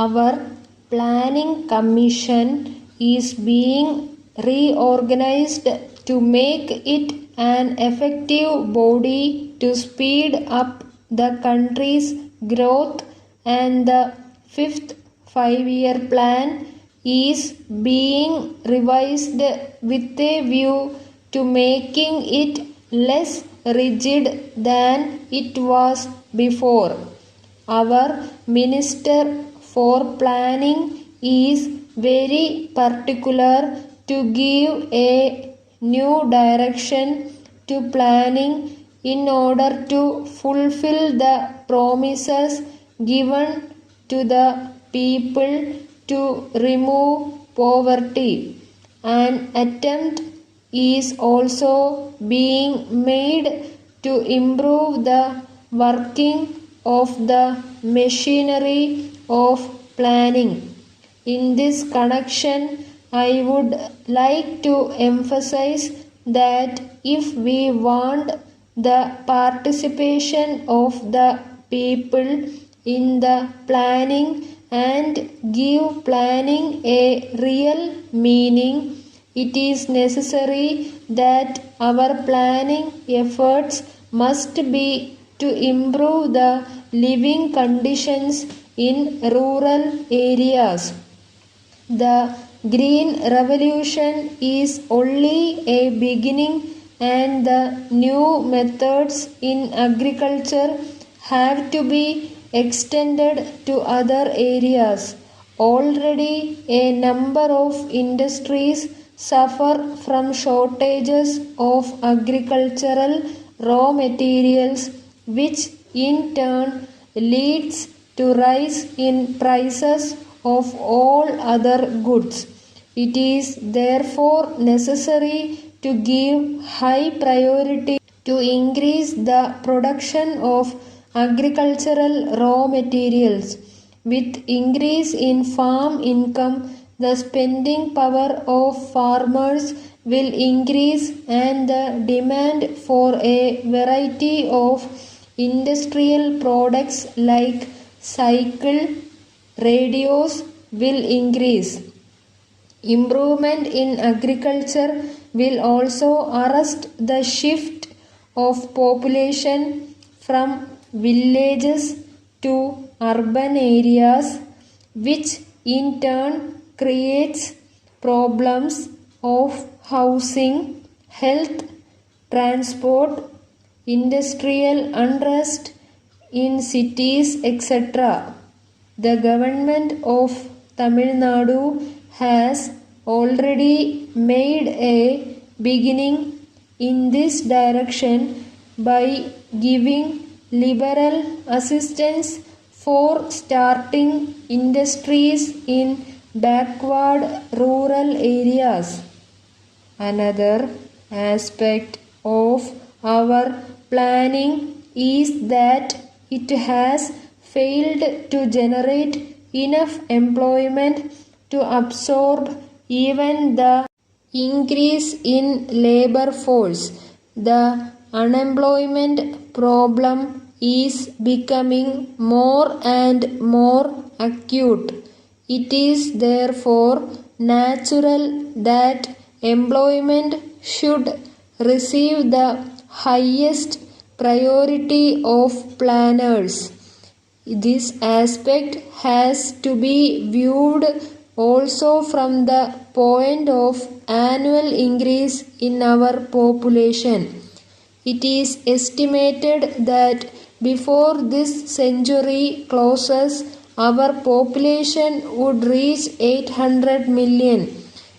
Our planning commission is being reorganized to make it an effective body to speed up the country's growth, and the fifth five-year plan is being revised with a view to making it less rigid than it was before. Our Minister for Planning is very particular to give a new direction to planning in order to fulfill the promises given to the people to remove poverty. An attempt is also being made to improve the working of the machinery of planning. In this connection, I would like to emphasize that if we want the participation of the people in the planning and give planning a real meaning, it is necessary that our planning efforts must be to improve the living conditions in rural areas. The Green Revolution is only a beginning, and the new methods in agriculture have to be extended to other areas. Already a number of industries suffer from shortages of agricultural raw materials, which in turn leads to rise in prices of all other goods. It is therefore necessary to give high priority to increase the production of agricultural raw materials. With increase in farm income, the spending power of farmers will increase, and the demand for a variety of industrial products like cycle radios will increase. Improvement in agriculture will also arrest the shift of population from villages to urban areas, which in turn creates problems of housing, health, transport, industrial unrest in cities, etc. The government of Tamil Nadu has already made a beginning in this direction by giving liberal assistance for starting industries in backward rural areas. Another aspect of our planning is that it has failed to generate enough employment to absorb even the increase in labor force. The unemployment problem is becoming more and more acute. It is therefore natural that employment should receive the highest priority of planners. This aspect has to be viewed also from the point of annual increase in our population. It is estimated that before this century closes, our population would reach 800 million.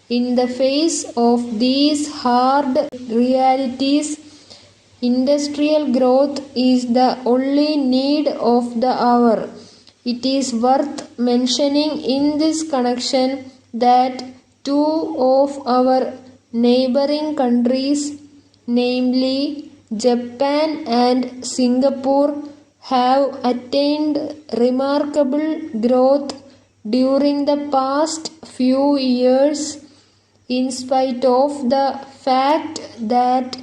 In the face of these hard realities, industrial growth is the only need of the hour. It is worth mentioning in this connection that two of our neighboring countries, namely Japan and Singapore, have attained remarkable growth during the past few years, in spite of the fact that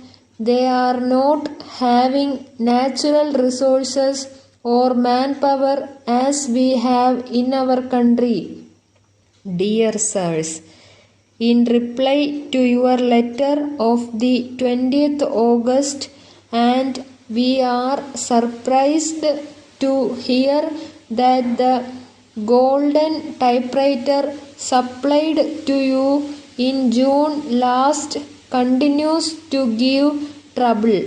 they are not having natural resources or manpower as we have in our country. Dear sirs, in reply to your letter of the 20th August, and we are surprised to hear that the golden typewriter supplied to you in June last continues to give trouble.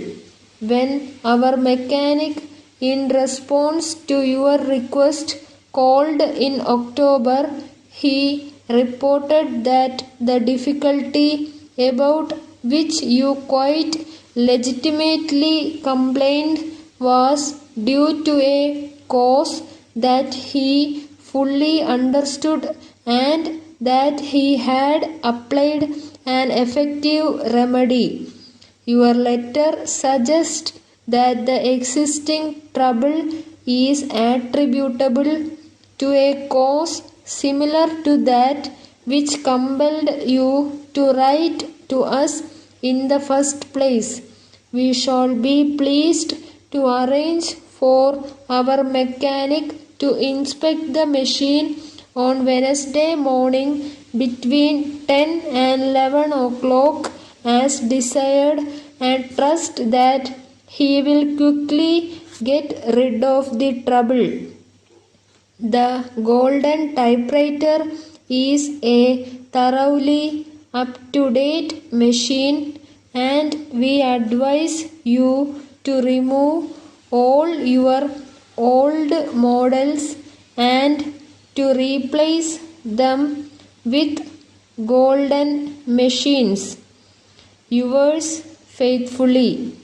When our mechanic, in response to your request, called in October, he reported that the difficulty about which you quite legitimately complained was due to a cause that he fully understood and that he had applied an effective remedy. Your letter suggests that the existing trouble is attributable to a cause similar to that which compelled you to write to us in the first place. We shall be pleased to arrange for our mechanic to inspect the machine on Wednesday morning between 10 and 11 o'clock as desired, and trust that he will quickly get rid of the trouble. The golden typewriter is a thoroughly up-to-date machine, and we advise you to remove all your old models and to replace them with golden machines. Yours faithfully.